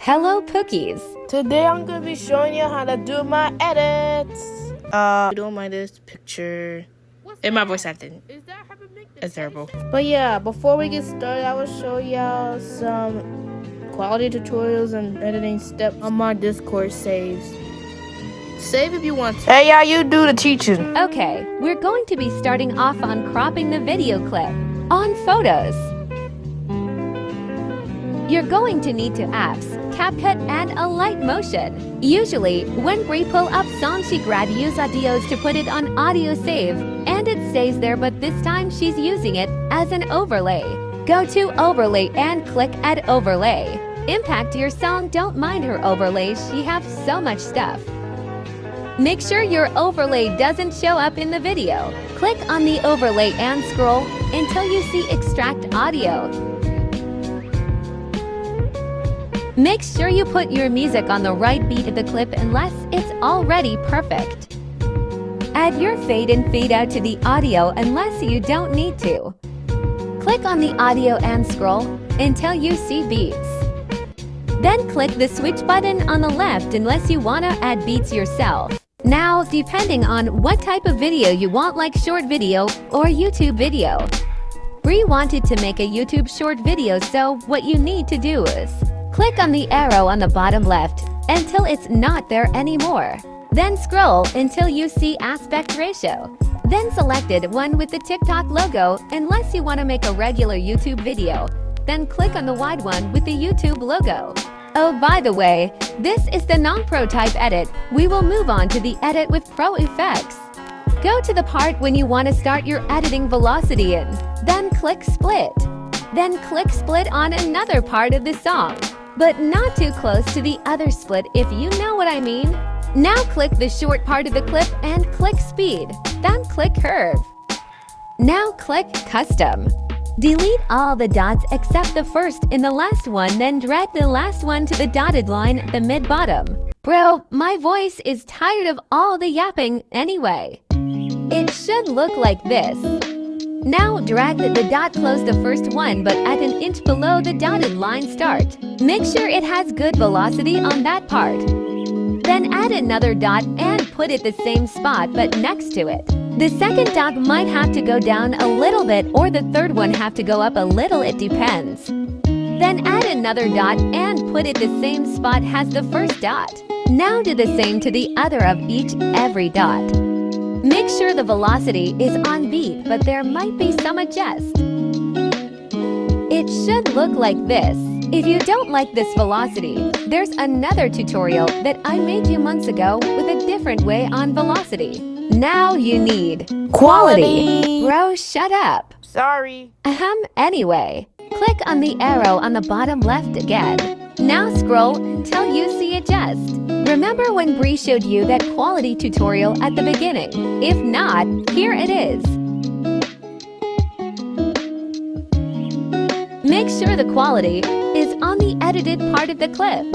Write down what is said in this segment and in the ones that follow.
Hello, Pookies! Today I'm gonna be showing you how to do my edits. Doing my this picture. And my voice acting is terrible. But yeah, before we get started, I will show y'all some quality tutorials and editing steps on my Discord saves. Save if you want to. Hey y'all, you do the teaching. Okay, we're going to be starting off on cropping the video clip on Photos. You're going to need two apps, CapCut and Alight Motion. Usually, when Brie pull up songs, she grab use audios to put it on audio save, and it stays there, but this time she's using it as an overlay. Go to Overlay and click Add Overlay. Impact your song, don't mind her overlays, she have so much stuff. Make sure your overlay doesn't show up in the video. Click on the overlay and scroll until you see Extract Audio. Make sure you put your music on the right beat of the clip unless it's already perfect. Add your fade and fade out to the audio unless you don't need to. Click on the audio and scroll until you see beats. Then click the switch button on the left unless you want to add beats yourself. Now, depending on what type of video you want, like short video or YouTube video. Brie wanted to make a YouTube short video, so what you need to do is click on the arrow on the bottom left until it's not there anymore. Then scroll until you see aspect ratio. Then select it one with the TikTok logo unless you want to make a regular YouTube video. Then click on the wide one with the YouTube logo. Oh, by the way, this is the non-pro type edit. We will move on to the edit with pro effects. Go to the part when you want to start your editing velocity in. Then click split. Then click split on another part of the song, but not too close to the other split, if you know what I mean. Now click the short part of the clip and click speed. Then click curve. Now click custom. Delete all the dots except the first and the last one, then drag the last one to the dotted line at the mid-bottom. Bro, my voice is tired of all the yapping anyway. It should look like this. Now drag the dot close the first one but at an inch below the dotted line start. Make sure it has good velocity on that part. Then add another dot and put it the same spot but next to it. The second dot might have to go down a little bit or the third one have to go up a little, it depends. Then add another dot and put it the same spot as the first dot. Now do the same to the other of every dot. Make sure the velocity is on beat, but there might be some adjust. It should look like this. If you don't like this velocity, there's another tutorial that I made 2 months ago with a different way on velocity. Now you need quality. Bro, shut up. Sorry. Anyway, click on the arrow on the bottom left again. Now scroll until you see adjust. Remember when Brie showed you that quality tutorial at the beginning? If not, here it is. Make sure the quality is on the edited part of the clip.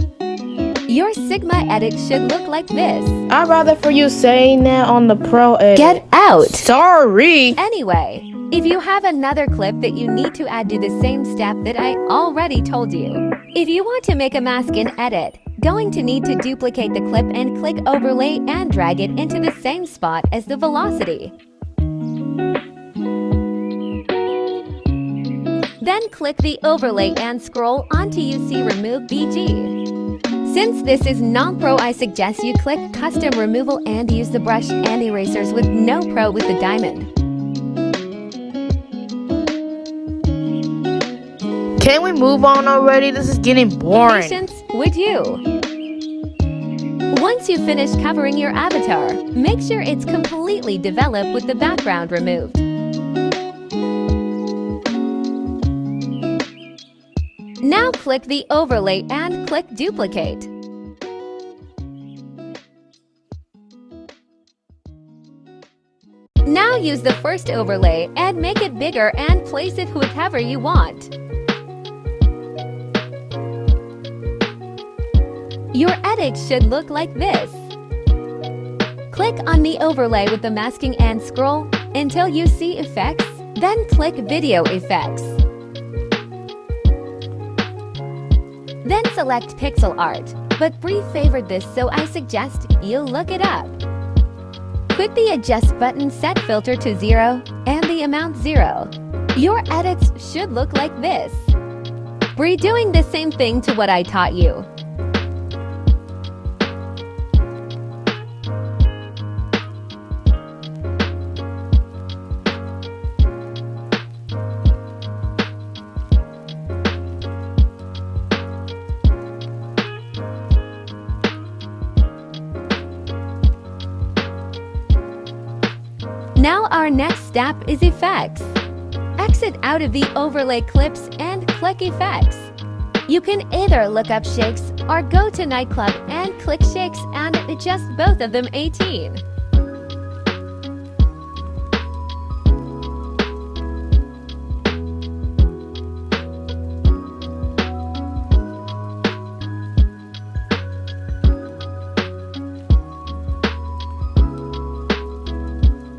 Your Sigma edit should look like this. I'd rather for you saying that on the pro edit. Get out! Sorry! Anyway, if you have another clip that you need to add, do the same step that I already told you. If you want to make a mask in edit, going to need to duplicate the clip and click overlay and drag it into the same spot as the velocity. Then click the overlay and scroll until you see remove BG. Since this is non-pro, I suggest you click custom removal and use the brush and erasers with no pro with the diamond. Can we move on already? This is getting boring. Patience with you. Once you finish covering your avatar, make sure it's completely developed with the background removed. Now click the overlay and click duplicate. Now use the first overlay and make it bigger and place it wherever you want. Your edit should look like this. Click on the overlay with the masking and scroll until you see effects, then click video effects. Then select pixel art, but Bree favored this, so I suggest you look it up. Click the adjust button, set filter to 0 and the amount 0. Your edits should look like this. Bree doing the same thing to what I taught you. Now our next step is effects. Exit out of the overlay clips and click effects. You can either look up shakes or go to nightclub and click shakes and adjust both of them 18.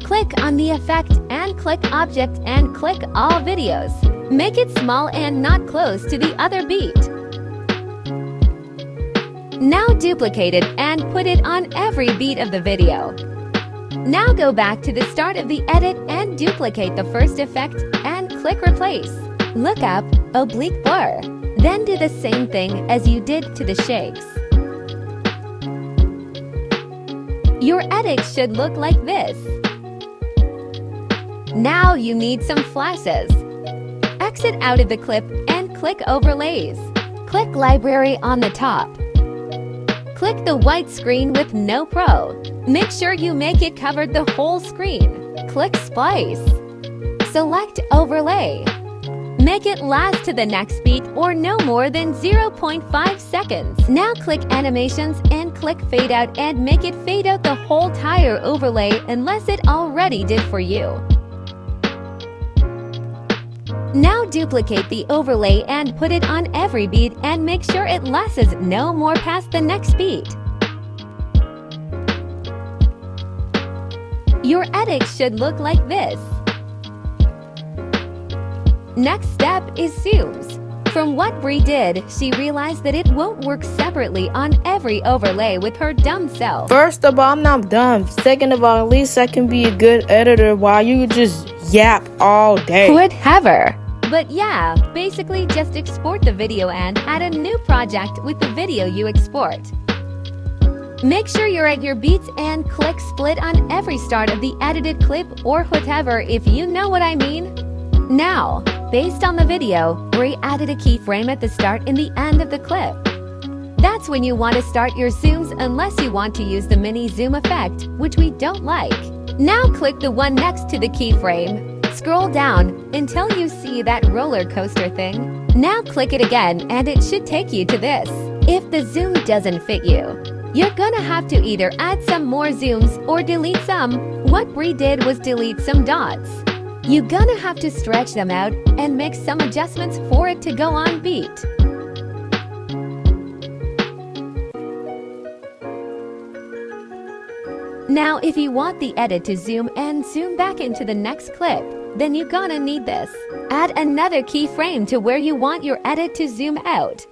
Click on the effect and click object and click all videos. Make it small and not close to the other beat. Now duplicate it and put it on every beat of the video. Now go back to the start of the edit and duplicate the first effect and click replace. Look up oblique blur. Then do the same thing as you did to the shakes. Your edit should look like this. Now you need some flashes. Exit out of the clip and click overlays. Click library on the top. Click the white screen with no pro. Make sure you make it cover the whole screen. Click splice. Select overlay. Make it last to the next beat or no more than 0.5 seconds. Now click animations and click fade out and make it fade out the whole entire overlay unless it already did for you. Now duplicate the overlay and put it on every beat and make sure it lasts no more past the next beat. Your edit should look like this. Next step is zooms. From what Bree did, she realized that it won't work separately on every overlay with her dumb self. First of all, I'm not dumb. Second of all, at least I can be a good editor while you just yap all day. Whatever. But yeah, basically just export the video and add a new project with the video you export. Make sure you're at your beats and click split on every start of the edited clip or whatever, if you know what I mean. Now, based on the video, Bree added a keyframe at the start and the end of the clip. That's when you want to start your zooms unless you want to use the mini zoom effect, which we don't like. Now click the one next to the keyframe. Scroll down until you see that roller coaster thing. Now click it again and it should take you to this. If the zoom doesn't fit you, you're gonna have to either add some more zooms or delete some. What Bree did was delete some dots. You're gonna have to stretch them out and make some adjustments for it to go on beat. Now, if you want the edit to zoom and zoom back into the next clip, then you're gonna need this. Add another keyframe to where you want your edit to zoom out.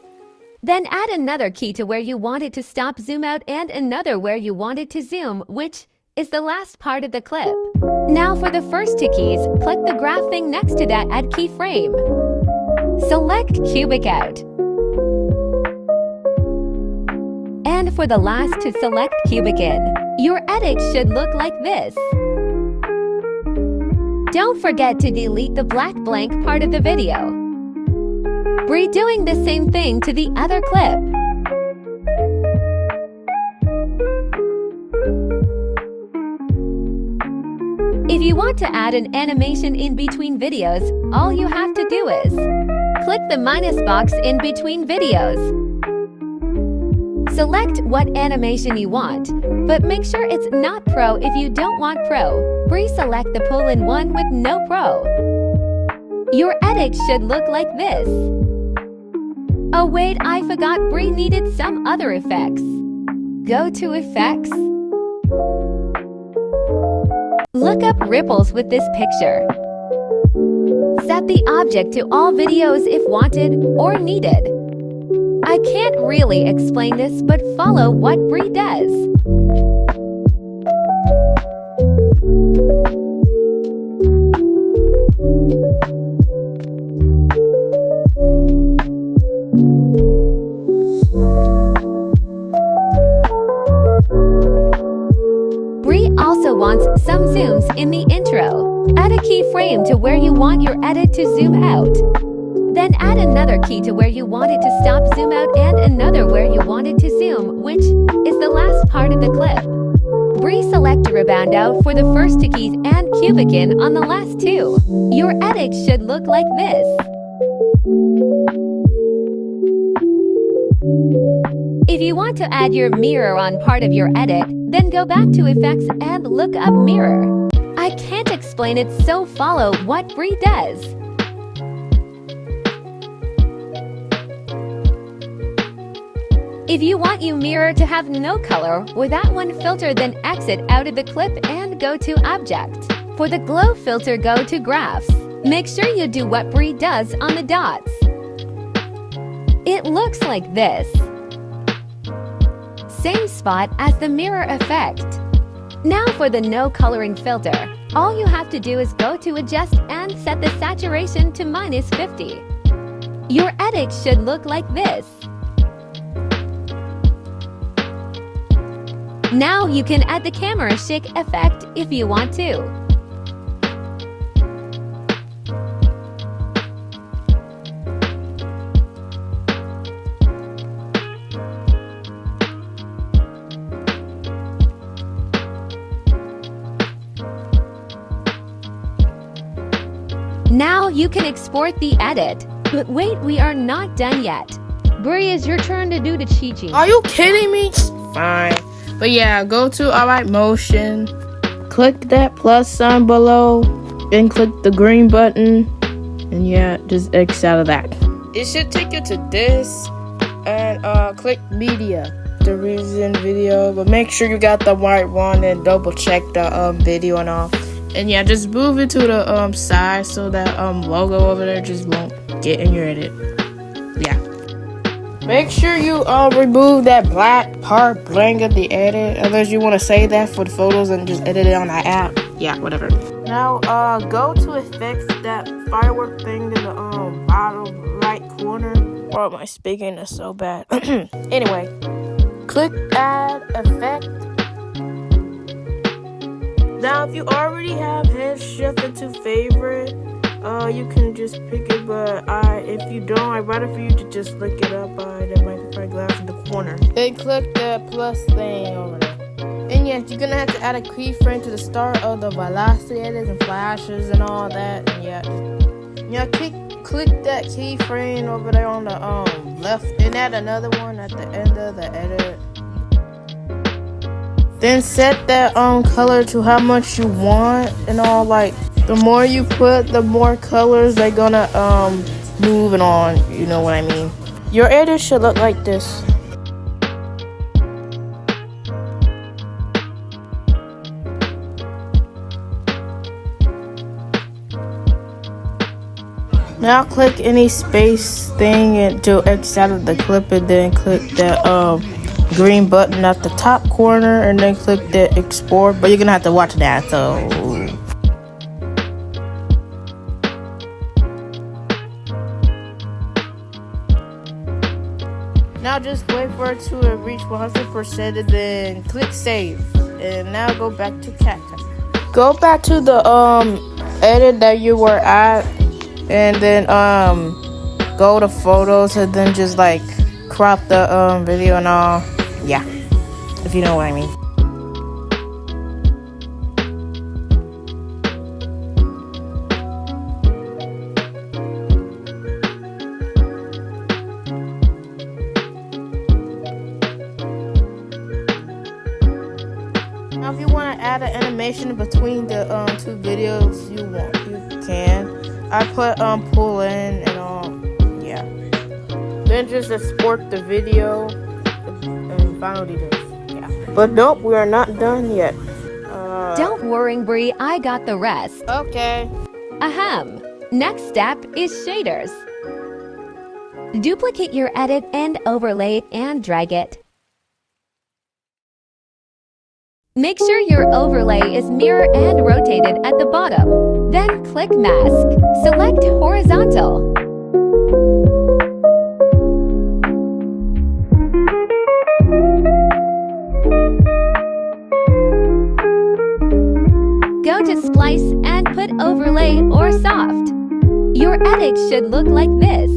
Then add another key to where you want it to stop zoom out and another where you want it to zoom, which is the last part of the clip. Now for the first two keys, click the graph thing next to that add keyframe. Select cubic out. And for the last to select cubic in. Your edit should look like this. Don't forget to delete the black blank part of the video. Bree doing the same thing to the other clip. If you want to add an animation in between videos, all you have to do is click the minus box in between videos. Select what animation you want, but make sure it's not pro if you don't want pro. Bree select the pull-in one with no pro. Your edit should look like this. Oh wait, I forgot Bree needed some other effects. Go to Effects. Look up ripples with this picture. Set the object to all videos if wanted or needed. I can't really explain this, but follow what Bree does. Bree also wants some zooms in the intro. Add a keyframe to where you want your edit to zoom out. Then add another key to where you want it to stop zoom out and another where you want it to zoom, which is the last part of the clip. Bree select a rebound for the first two keys and cubic in on the last two. Your edit should look like this. If you want to add your mirror on part of your edit, then go back to effects and look up mirror. I can't explain it, so follow what Bree does. If you want your mirror to have no color or that one filter, then exit out of the clip and go to Object. For the glow filter, go to Graphs. Make sure you do what Bree does on the dots. It looks like this. Same spot as the mirror effect. Now for the no coloring filter. All you have to do is go to Adjust and set the saturation to -50. Your edit should look like this. Now you can add the camera shake effect if you want to. Now you can export the edit. But wait, we are not done yet. Bree, it's your turn to do the cheating. Are you kidding me? Fine. But yeah, go to Alight Motion, click that plus sign below, and click the green button, and yeah, just X out of that. It should take you to this, and click Media, the reason video, but make sure you got the right one and double check the video and all. And yeah, just move it to the side so that logo over there just won't get in your edit. Yeah. Make sure you remove that black part blank of the edit, unless you want to save that for the photos and just edit it on the app. Yeah, whatever. Now go to effects, that firework thing in the bottom right corner. Or my speaking is so bad. Anyway, click add effect. Now if you already have head shift into favorite, you can just pick it, but if you don't, I'd rather for you to just look it up by the magnifying glass in the corner. Then click the plus thing over there. And yes, you're gonna have to add a keyframe to the start of the velocity edits and flashes and all that. And yeah, click that keyframe over there on the left, and add another one at the end of the edit. Then set that color to how much you want and all. Like, the more you put, the more colors they're gonna move and on. You know what I mean? Your edit should look like this. Now click any space thing and to X out of the clip, and then click that green button at the top corner, and then click the export. But you're gonna have to watch that, so. Now just wait for it to reach 100% and then click save. And now go back to CapCut. Go back to the edit that you were at, and then go to photos, and then just like crop the video and all. Yeah, if you know what I mean. Now if you want to add an animation between the two videos you can. I put pull in and all. Yeah. Then just export the video and final details. Yeah. But nope, we are not done yet. Don't worry, Bree, I got the rest. Okay. Ahem. Next step is shaders. Duplicate your edit and overlay it and drag it. Make sure your overlay is mirror and rotated at the bottom. Then click Mask. Select Horizontal. Go to Splice and put Overlay or Soft. Your edit should look like this.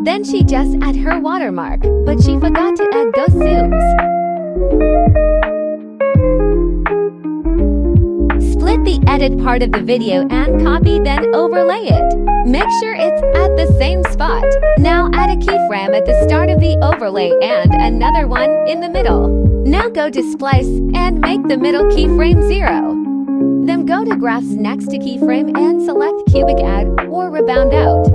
Then she just add her watermark, but she forgot to add ghost zooms. Split the edit part of the video and copy, then overlay it. Make sure it's at the same spot. Now add a keyframe at the start of the overlay and another one in the middle. Now go to Splice and make the middle keyframe 0. Then go to Graphs next to keyframe and select Cubic Add or Rebound Out.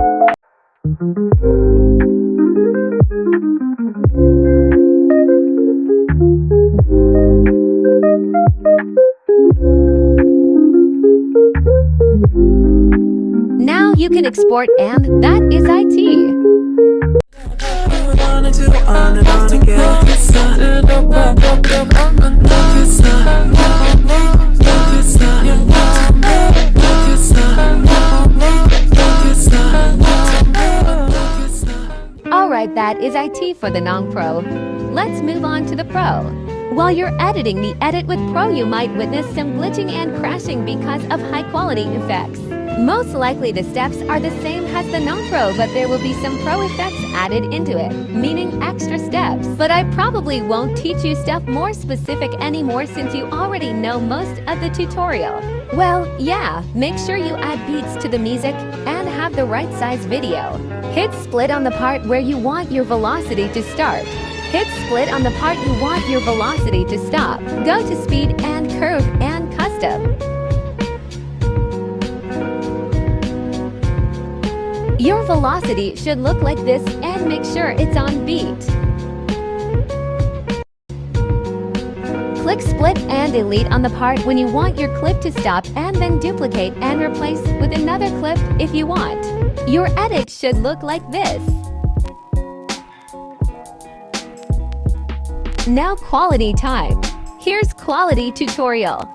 Now you can export, and that is IT. Alright, that is IT for the non-pro. Let's move on to the pro. While you're editing the edit with Pro, you might witness some glitching and crashing because of high-quality effects. Most likely the steps are the same as the non-pro, but there will be some pro effects added into it, meaning extra steps. But I probably won't teach you stuff more specific anymore since you already know most of the tutorial. Well, yeah, make sure you add beats to the music and have the right size video. Hit split on the part where you want your velocity to start. Hit split on the part you want your velocity to stop. Go to speed and curve and custom. Your velocity should look like this and make sure it's on beat. Click split and delete on the part when you want your clip to stop and then duplicate and replace with another clip if you want. Your edit should look like this. Now quality time. Here's quality tutorial.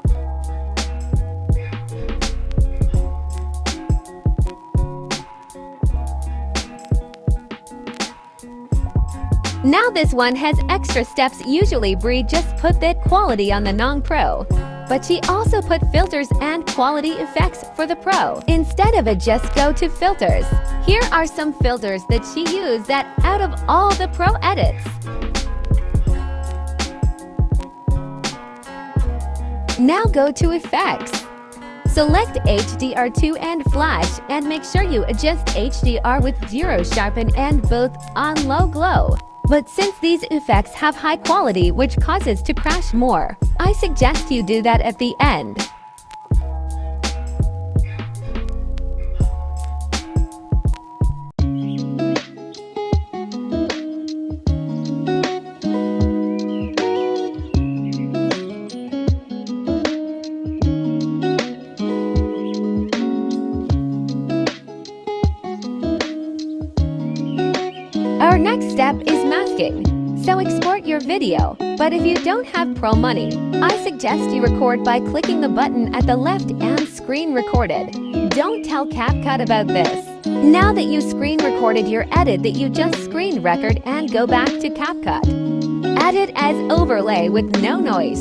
Now this one has extra steps. Usually Bree just put that quality on the non-pro, but she also put filters and quality effects for the pro. Instead of it, just go to filters. Here are some filters that she used that out of all the pro edits. Now go to effects. Select HDR2 and flash and make sure you adjust HDR with 0 sharpen and both on low glow. But since these effects have high quality which causes to crash more, I suggest you do that at the end. Our next step is masking. So export your video, but if you don't have pro money, I suggest you record by clicking the button at the left and screen recorded. Don't tell CapCut about this. Now that you screen recorded your edit that you just screen record and go back to CapCut. Add it as overlay with no noise.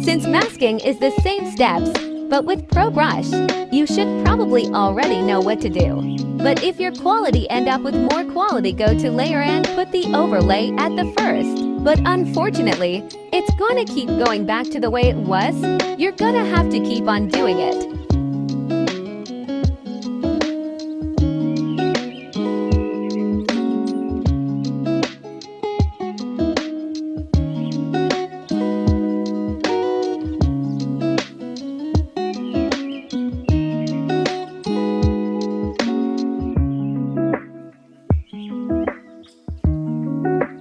Since masking is the same steps, but with Pro Brush, you should probably already know what to do. But if your quality end up with more quality, go to layer and put the overlay at the first. But unfortunately, it's gonna keep going back to the way it was. You're gonna have to keep on doing it.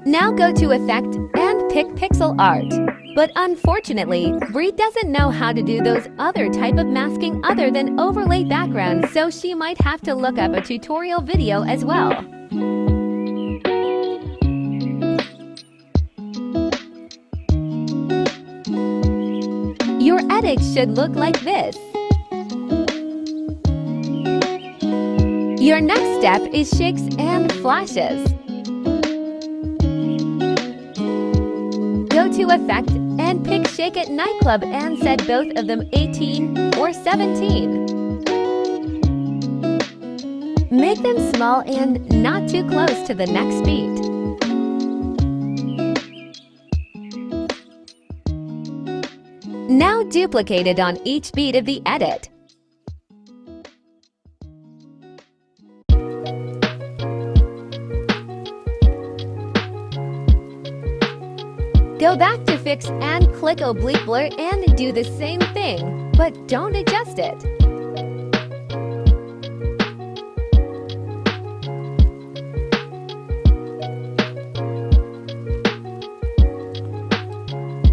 Now go to Effect and pick Pixel Art. But unfortunately, Bree doesn't know how to do those other type of masking other than overlay background, so she might have to look up a tutorial video as well. Your edit should look like this. Your next step is shakes and flashes. Go to Effect and pick Shake It Nightclub and set both of them 18 or 17. Make them small and not too close to the next beat. Now duplicate it on each beat of the edit. Go back to Fix and click Oblique Blur and do the same thing, but don't adjust it.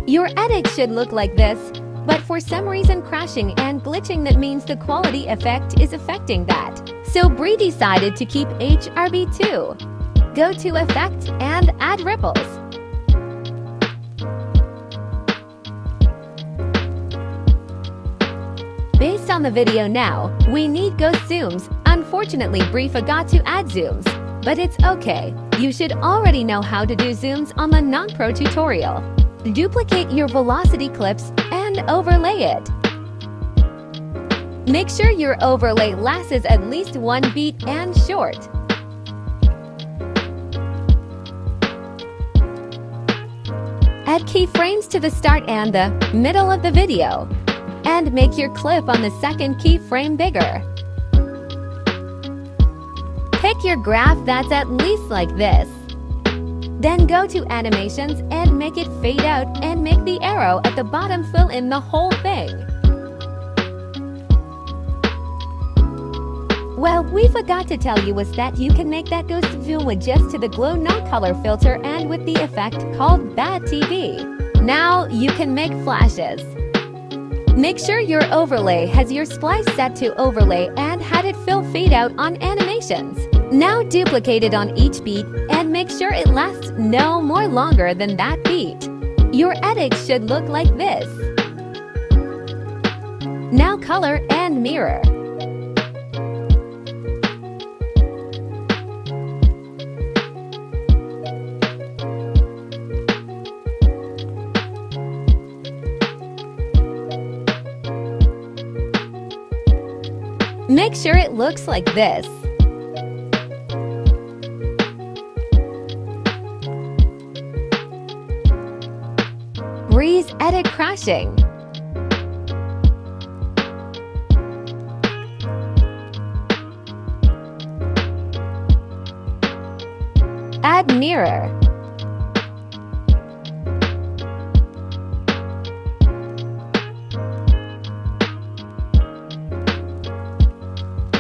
Your edit should look like this, but for some reason crashing and glitching, that means the quality effect is affecting that. So Bree decided to keep HRB too. Go to Effect and add ripples. Based on the video now, we need ghost zooms. Unfortunately, Bree forgot to add zooms, but it's okay. You should already know how to do zooms on the non-pro tutorial. Duplicate your velocity clips and overlay it. Make sure your overlay lasts at least one beat and short. Add keyframes to the start and the middle of the video, and make your clip on the second keyframe bigger. Pick your graph that's at least like this. Then go to Animations and make it fade out and make the arrow at the bottom fill in the whole thing. Well, we forgot to tell you was that you can make that ghost zoom with just to the glow no color filter and with the effect called Bad TV. Now you can make flashes. Make sure your overlay has your splice set to overlay and had it fill fade out on Animations. Now duplicate it on each beat and make sure it lasts no more longer than that beat. Your edit should look like this. Now color and mirror. Make sure it looks like this. Bree's edit crashing. Add mirror.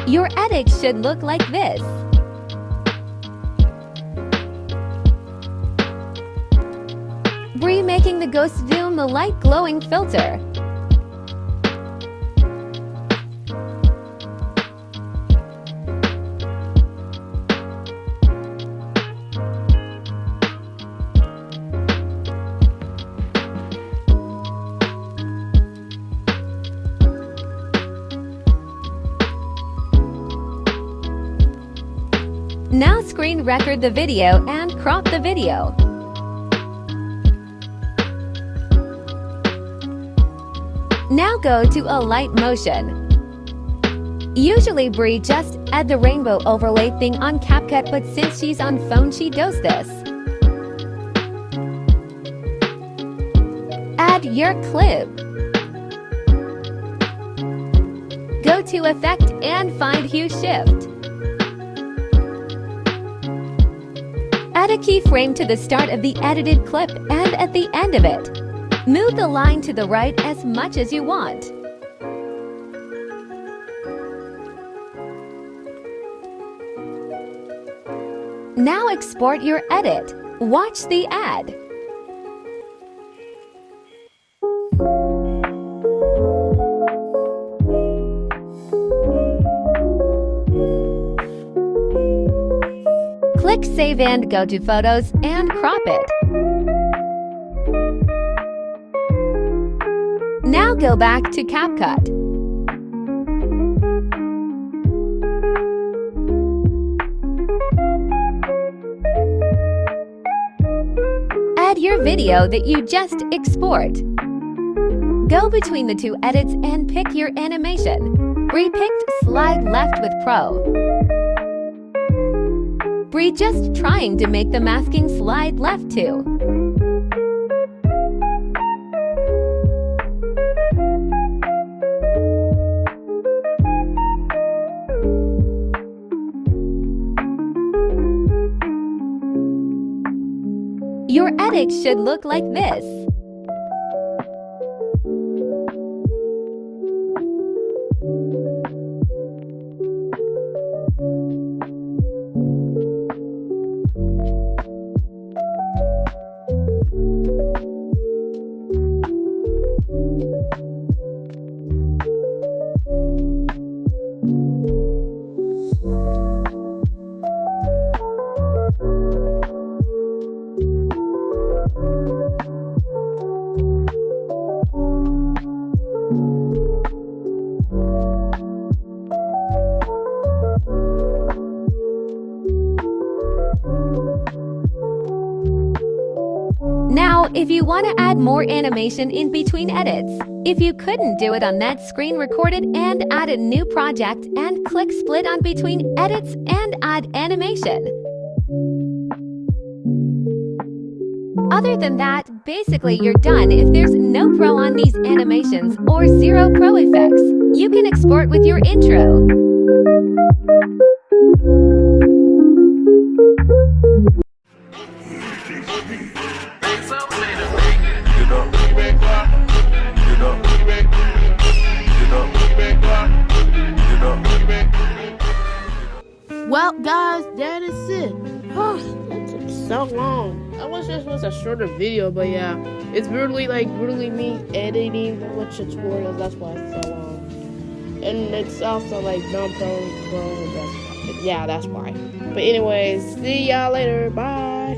Your edit should look like this. Bree making the ghost zoom the light glowing filter. Now screen record the video and crop the video. Now go to alight motion. Usually Bree just add the rainbow overlay thing on CapCut, but since she's on phone she does this. Add your clip. Go to Effect and find Hue Shift. Add a keyframe to the start of the edited clip and at the end of it. Move the line to the right as much as you want. Now export your edit. Watch the ad. Click Save and go to Photos and crop it. Now go back to CapCut. Add your video that you just export. Go between the two edits and pick your animation. Bree picked Slide Left with Pro. Bree just trying to make the masking slide left too. Your edit should look like this. Now, if you want to add more animation in between edits, if you couldn't do it on that screen recorded and add a new project and click split on between edits and add animation. Other than that, basically you're done. If there's no pro on these animations or 0 pro effects, you can export with your intro. Well, guys, that is it. Oh, that took so long. I wish this was a shorter video, but yeah, it's really me editing with tutorials. That's why it's so long. And it's also like non-pro, pro. Yeah, that's why. But anyways, see y'all later. Bye.